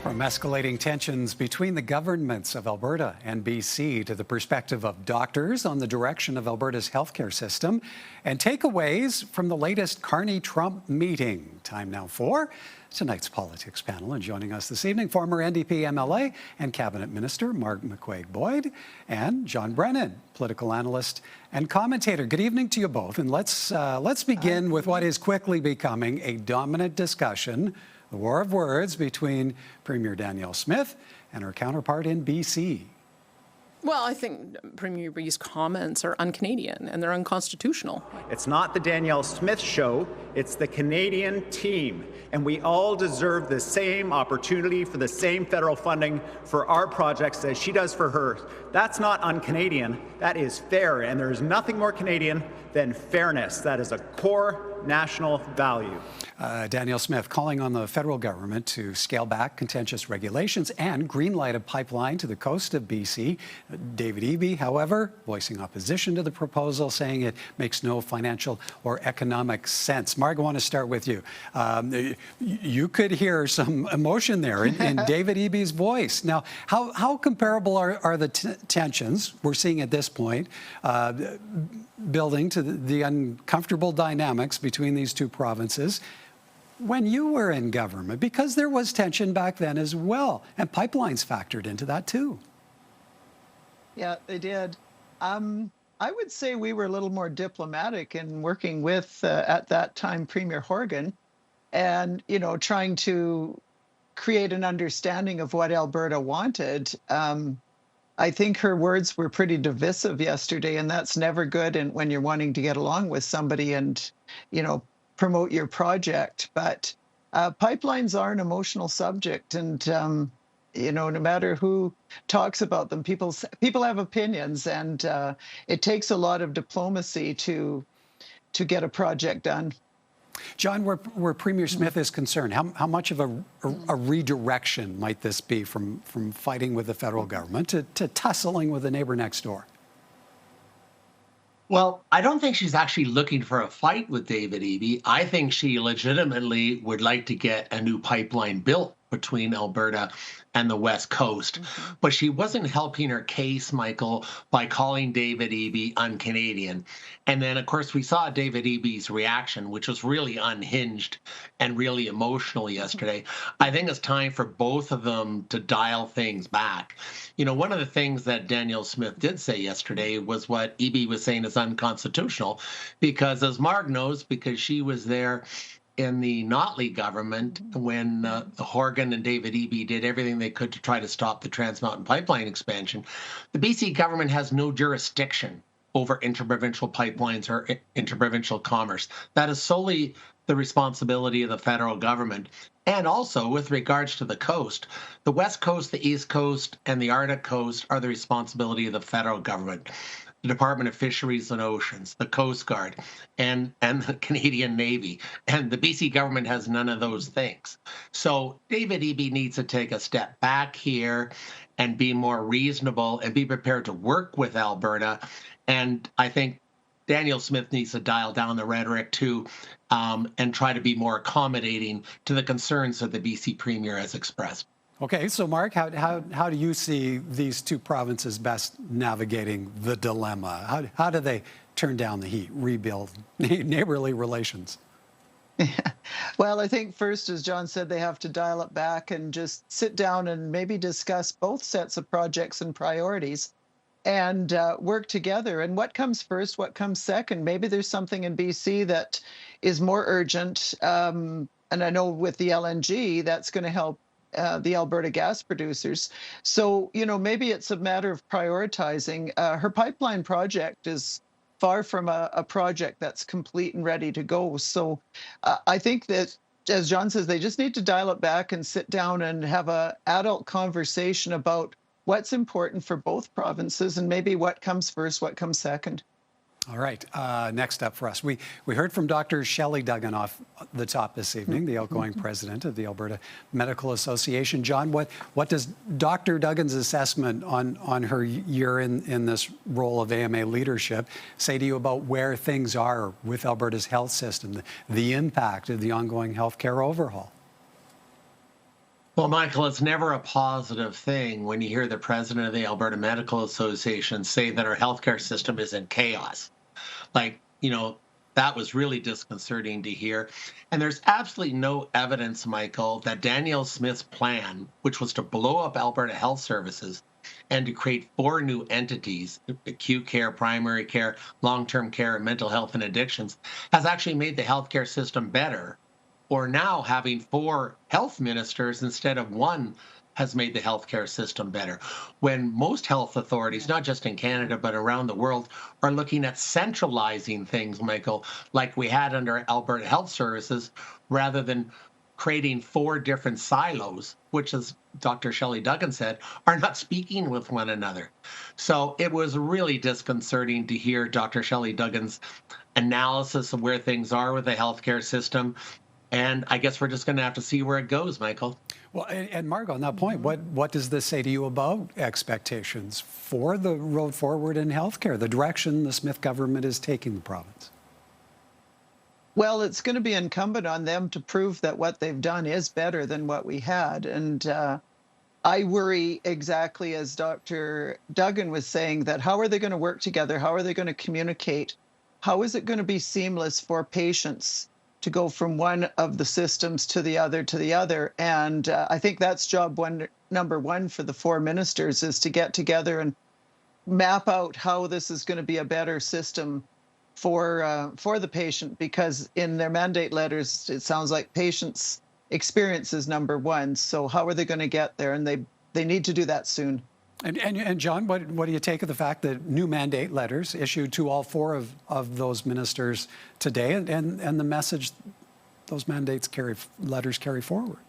From escalating tensions between the governments of Alberta and B.C. to the perspective of doctors on the direction of Alberta's healthcare system and takeaways from the latest Carney-Trump meeting. Time now for tonight's politics panel. And joining us this evening, former NDP MLA and Cabinet Minister Marg McCuaig-Boyd and John Brennan, political analyst and commentator. Good evening to you both. And let's begin with what is quickly becoming a dominant discussion, the war of words between Premier Danielle Smith and her counterpart in B.C. Well, I think Premier B's comments are un-Canadian and they're unconstitutional. It's not the Danielle Smith show, it's the Canadian team. And we all deserve the same opportunity for the same federal funding for our projects as she does for hers. That's not un-Canadian, that is fair. And there is nothing more Canadian than fairness. That is a core national value. Danielle Smith calling on the federal government to scale back contentious regulations and greenlight a pipeline to the coast of BC. David Eby, however, voicing opposition to the proposal, saying it makes no financial or economic sense. Marg, I want to start with you. You could hear some emotion there in David Eby's voice. Now, how comparable are the tensions we're seeing at this point, building to the uncomfortable dynamics between these two provinces when you were in government? Because there was tension back then as well, and pipelines factored into that too. Yeah, they did. I would say we were a little more diplomatic in working with, at that time, Premier Horgan, and, you know, trying to create an understanding of what Alberta wanted. I think her words were pretty divisive yesterday, and that's never good when you're wanting to get along with somebody and, you know, promote your project. But pipelines are an emotional subject, and you know, no matter who talks about them, people have opinions, and it takes a lot of diplomacy to get a project done. John, where Premier Smith is concerned, how much of a redirection might this be from fighting with the federal government to tussling with the neighbor next door? Well, I don't think she's actually looking for a fight with David Eby. I think she legitimately would like to get a new pipeline built between Alberta and the West Coast. But she wasn't helping her case, Michael, by calling David Eby un-Canadian. And then, of course, we saw David Eby's reaction, which was really unhinged and really emotional yesterday. I think it's time for both of them to dial things back. You know, one of the things that Danielle Smith did say yesterday was what Eby was saying is unconstitutional, because as Marg knows, because she was there in the Notley government when Horgan and David Eby did everything they could to try to stop the Trans Mountain Pipeline expansion, the BC government has no jurisdiction over interprovincial pipelines or interprovincial commerce. That is solely the responsibility of the federal government. And also, with regards to the coast, the West Coast, the East Coast, and the Arctic coast are the responsibility of the federal government. The Department of Fisheries and Oceans, the Coast Guard, and the Canadian Navy. And the BC government has none of those things. So David Eby needs to take a step back here and be more reasonable and be prepared to work with Alberta. And I think Danielle Smith needs to dial down the rhetoric too, and try to be more accommodating to the concerns that the BC Premier has expressed. Okay, so Marg, how do you see these two provinces best navigating the dilemma? How do they turn down the heat, rebuild neighborly relations? Well, I think first, as John said, they have to dial it back and just sit down and maybe discuss both sets of projects and priorities and work together. And what comes first, what comes second? Maybe there's something in BC that is more urgent. And I know with the LNG, that's going to help the Alberta gas producers. So, you know, maybe it's a matter of prioritizing. Her pipeline project is far from a project that's complete and ready to go. So I think that, as John says, they just need to dial it back and sit down and have an adult conversation about what's important for both provinces and maybe what comes first, what comes second. All right. Next up for us, we heard from Dr. Shelley Duggan off the top this evening, the outgoing president of the Alberta Medical Association. John, what does Dr. Duggan's assessment on her year in this role of AMA leadership say to you about where things are with Alberta's health system, the impact of the ongoing healthcare overhaul? Well, Michael, it's never a positive thing when you hear the president of the Alberta Medical Association say that our healthcare system is in chaos. Like, that was really disconcerting to hear. And there's absolutely no evidence, Michael, that Danielle Smith's plan, which was to blow up Alberta Health Services and to create 4 new entities, acute care, primary care, long-term care, and mental health and addictions, has actually made the healthcare system better. Or now having 4 health ministers instead of 1 has made the healthcare system better. When most health authorities, not just in Canada, but around the world, are looking at centralizing things, Michael, like we had under Alberta Health Services, rather than creating 4 different silos, which, as Dr. Shelley Duggan said, are not speaking with one another. So it was really disconcerting to hear Dr. Shelley Duggan's analysis of where things are with the healthcare system. And I guess we're just going to have to see where it goes, Michael. Well, and Marg, on that point, what does this say to you about expectations for the road forward in healthcare, the direction the Smith government is taking the province? Well, it's going to be incumbent on them to prove that what they've done is better than what we had. And I worry exactly as Dr. Duggan was saying, that how are they going to work together? How are they going to communicate? How is it going to be seamless for patients to go from one of the systems to the other? And I think that's number one for the 4 ministers, is to get together and map out how this is going to be a better system for the patient, because in their mandate letters, it sounds like patients' experience is number 1. So how are they going to get there? And they need to do that soon. And John, what do you take of the fact that new mandate letters issued to all 4 of those ministers today, and the message those letters carry forward?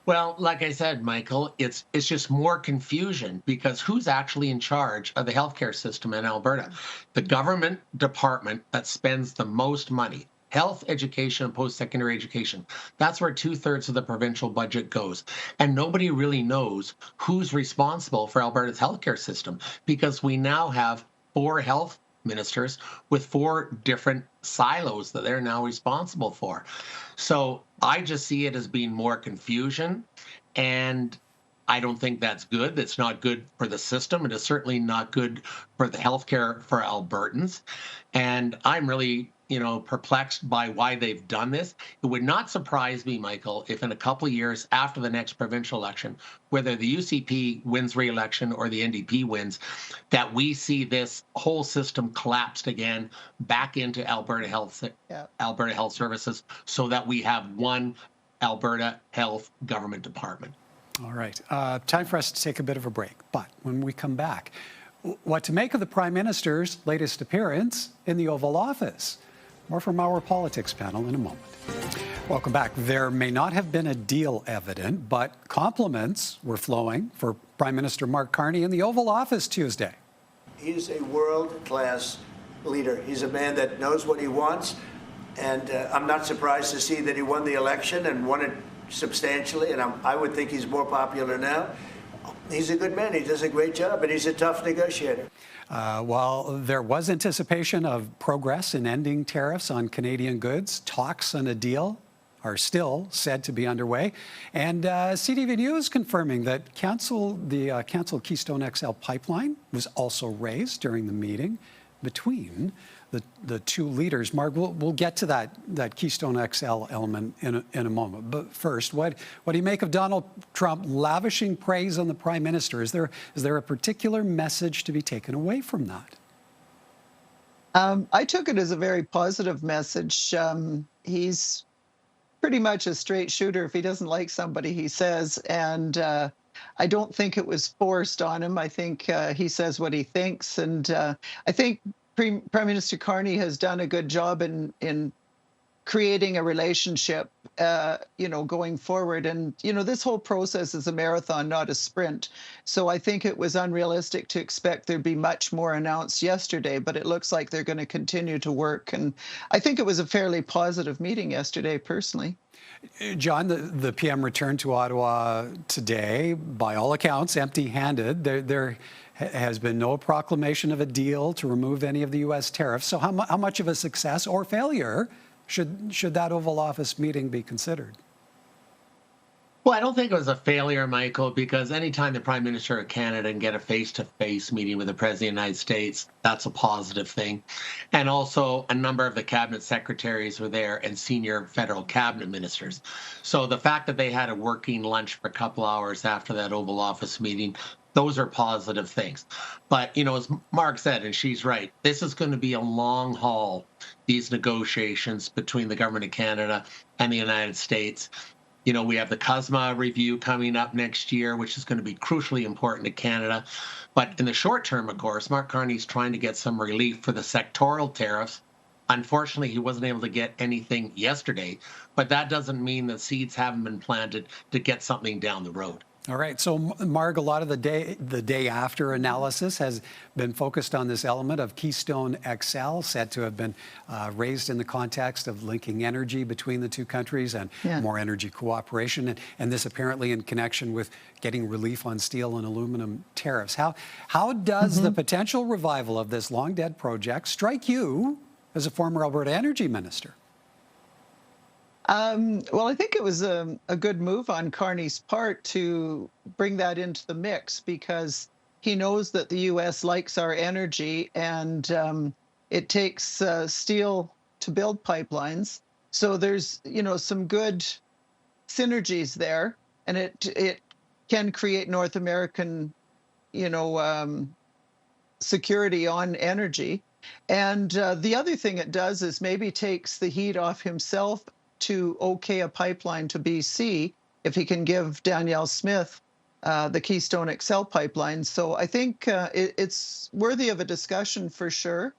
Well, like I said, Michael, it's just more confusion, because who's actually in charge of the healthcare system in Alberta? The government department that spends the most money. Health, education, and post-secondary education. That's where 2/3 of the provincial budget goes. And nobody really knows who's responsible for Alberta's healthcare system, because we now have 4 health ministers with 4 different silos that they're now responsible for. So I just see it as being more confusion, and I don't think that's good. That's not good for the system. It is certainly not good for the healthcare for Albertans. And I'm really perplexed by why they've done this. It would not surprise me, Michael, if in a couple of years after the next provincial election, whether the UCP wins re-election or the NDP wins, that we see this whole system collapsed again back into Alberta Health Services, so that we have one Alberta Health Government Department. All right. Time for us to take a bit of a break. But when we come back, what to make of the Prime Minister's latest appearance in the Oval Office? More from our politics panel in a moment. Welcome back. There may not have been a deal evident, but compliments were flowing for Prime Minister Mark Carney in the Oval Office Tuesday. He's a world-class leader. He's a man that knows what he wants, and I'm not surprised to see that he won the election and won it substantially, and I would think he's more popular now. He's a good man. He does a great job, and he's a tough negotiator. While there was anticipation of progress in ending tariffs on Canadian goods, talks on a deal are still said to be underway. And CTV News confirming that the canceled Keystone XL pipeline was also raised during the meeting between the 2 leaders. Marg, we'll get to that Keystone XL element in a moment. But first, what do you make of Donald Trump lavishing praise on the Prime Minister? Is there a particular message to be taken away from that? I took it as a very positive message. He's pretty much a straight shooter. If he doesn't like somebody, he says. And I don't think it was forced on him. I think he says what he thinks. And I think Prime Minister Carney has done a good job in creating a relationship, going forward. And, this whole process is a marathon, not a sprint. So I think it was unrealistic to expect there'd be much more announced yesterday, but it looks like they're going to continue to work. And I think it was a fairly positive meeting yesterday, personally. John, the PM returned to Ottawa today, by all accounts, empty-handed. There has been no proclamation of a deal to remove any of the U.S. tariffs. So how much of a success or failure should that Oval Office meeting be considered? Well, I don't think it was a failure, Michael, because anytime the Prime Minister of Canada can get a face-to-face meeting with the President of the United States, that's a positive thing. And also, a number of the cabinet secretaries were there and senior federal cabinet ministers. So the fact that they had a working lunch for a couple hours after that Oval Office meeting, those are positive things. But, as Mark said, and she's right, this is going to be a long haul, these negotiations between the Government of Canada and the United States. We have the CUSMA review coming up next year, which is going to be crucially important to Canada. But in the short term, of course, Mark Carney's trying to get some relief for the sectoral tariffs. Unfortunately, he wasn't able to get anything yesterday, but that doesn't mean that seeds haven't been planted to get something down the road. All right. So, Marg, a lot of the day after analysis has been focused on this element of Keystone XL, said to have been raised in the context of linking energy between the two countries and more energy cooperation, and this apparently in connection with getting relief on steel and aluminum tariffs. How does the potential revival of this long-dead project strike you as a former Alberta energy minister? Well, I think it was a good move on Carney's part to bring that into the mix, because he knows that the U.S. likes our energy, and it takes steel to build pipelines. So there's, some good synergies there, and it can create North American, security on energy. And the other thing it does is maybe takes the heat off himself to okay a pipeline to BC if he can give Danielle Smith the Keystone XL pipeline. So I think it's worthy of a discussion for sure.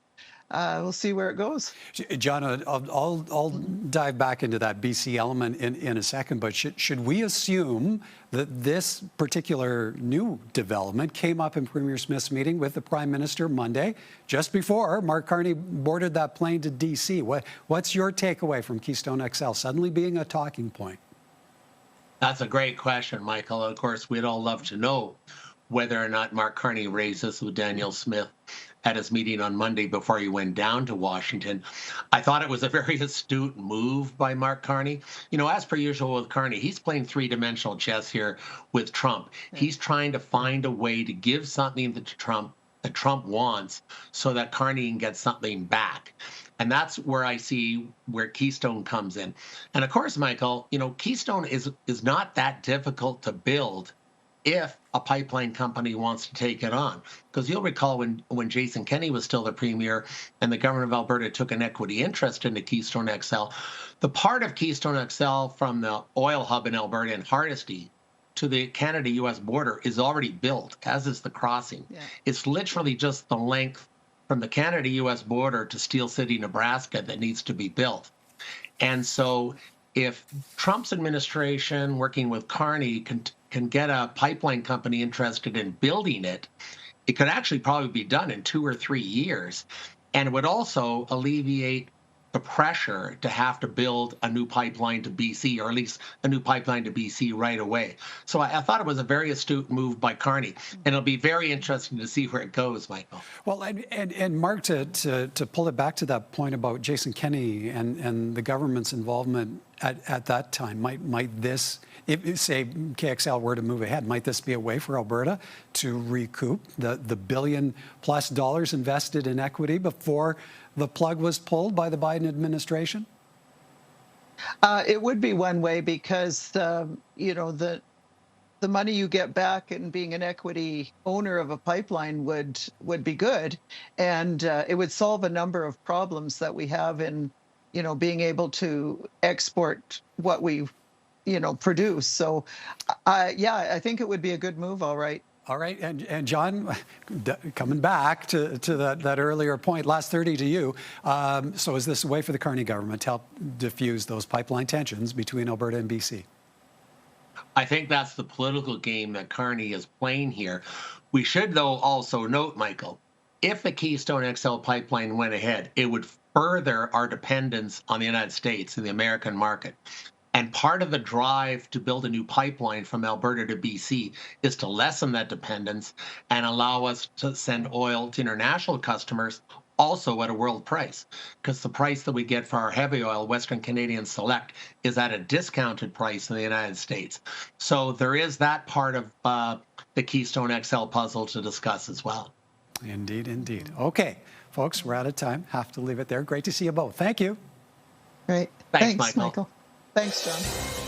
We'll see where it goes. John, I'll dive back into that BC element in a second, but should we assume that this particular new development came up in Premier Smith's meeting with the Prime Minister Monday, just before Mark Carney boarded that plane to D.C.? What's your takeaway from Keystone XL suddenly being a talking point? That's a great question, Michael. Of course, we'd all love to know whether or not Mark Carney raised this with Danielle Smith at his meeting on Monday before he went down to Washington. I thought it was a very astute move by Mark Carney. As per usual with Carney, he's playing three-dimensional chess here with Trump. He's trying to find a way to give something that Trump wants so that Carney can get something back. And that's where I see where Keystone comes in. And of course, Michael, Keystone is not that difficult to build if a pipeline company wants to take it on. Because you'll recall when Jason Kenney was still the premier and the government of Alberta took an equity interest into Keystone XL, the part of Keystone XL from the oil hub in Alberta and Hardisty to the Canada-U.S. border is already built, as is the crossing. Yeah. It's literally just the length from the Canada-U.S. border to Steel City, Nebraska that needs to be built. And so if Trump's administration, working with Carney, can get a pipeline company interested in building it, it could actually probably be done in 2 or 3 years. And it would also alleviate the pressure to have to build a new pipeline to BC, or at least a new pipeline to BC right away. So I thought it was a very astute move by Carney, and it'll be very interesting to see where it goes, Michael. Well, and Mark, to pull it back to that point about Jason Kenney and the government's involvement at that time, might this, if say KXL were to move ahead, might this be a way for Alberta to recoup the $1 billion+ invested in equity before the plug was pulled by the Biden administration? It would be one way, because the money you get back and being an equity owner of a pipeline would be good, and it would solve a number of problems that we have in being able to export what we produce. So I think it would be a good move. All right. All right, and John, coming back to that earlier point, last 30 to you. So is this a way for the Carney government to help diffuse those pipeline tensions between Alberta and BC? I think that's the political game that Carney is playing here. We should, though, also note, Michael, if the Keystone XL pipeline went ahead, it would further our dependence on the United States and the American market. And part of the drive to build a new pipeline from Alberta to BC is to lessen that dependence and allow us to send oil to international customers also at a world price, because the price that we get for our heavy oil, Western Canadian Select, is at a discounted price in the United States. So there is that part of the Keystone XL puzzle to discuss as well. Indeed, indeed. Okay, folks, we're out of time. Have to leave it there. Great to see you both. Thank you. Great. Thanks, Michael. Thanks, John.